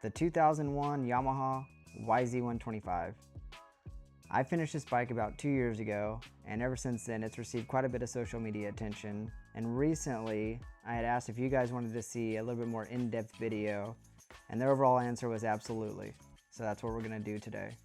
the 2001 Yamaha YZ125. I finished this bike about 2 years ago, and ever since then it's received quite a bit of social media attention. And recently I had asked if you guys wanted to see a little bit more in-depth video, and the overall answer was absolutely. So that's what we're going to do today.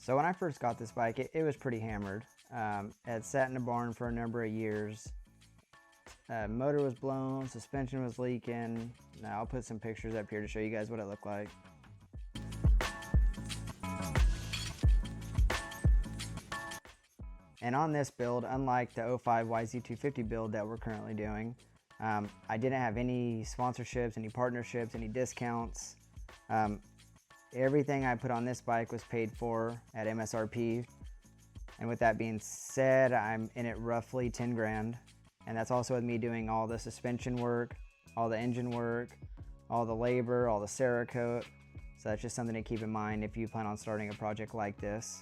So when I first got this bike, it was pretty hammered. It had sat in a barn for a number of years. Motor was blown, suspension was leaking. Now I'll put some pictures up here to show you guys what it looked like. And on this build, unlike the 05 YZ250 build that we're currently doing, I didn't have any sponsorships, any partnerships, any discounts. Everything I put on this bike was paid for at MSRP. And with that being said, I'm in it roughly 10 grand. And that's also with me doing all the suspension work, all the engine work, all the labor, all the Cerakote. So that's just something to keep in mind if you plan on starting a project like this.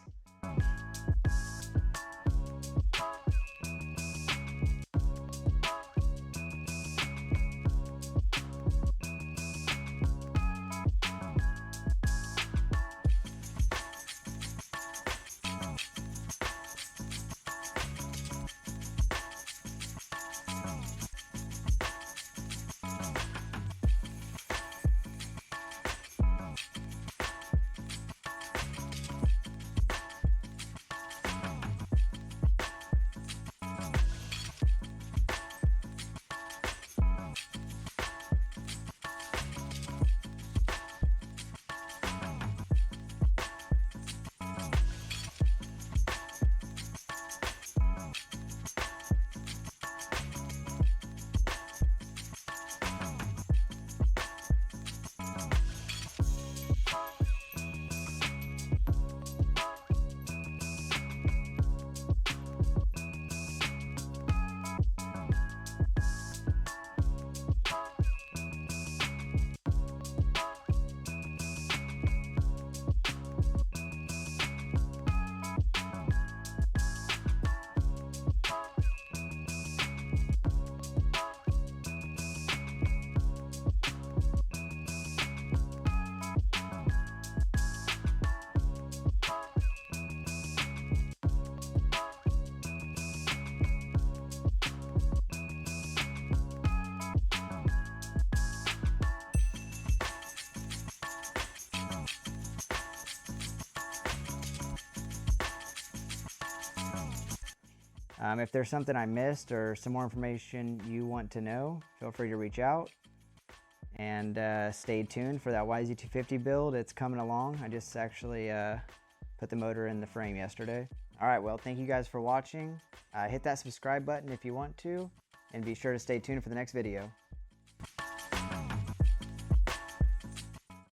If there's something I missed or some more information you want to know, feel free to reach out. And stay tuned for that YZ250 build. It's coming along. I just actually put the motor in the frame yesterday. All right, well, thank you guys for watching. Hit that subscribe button if you want to, and be sure to stay tuned for the next video.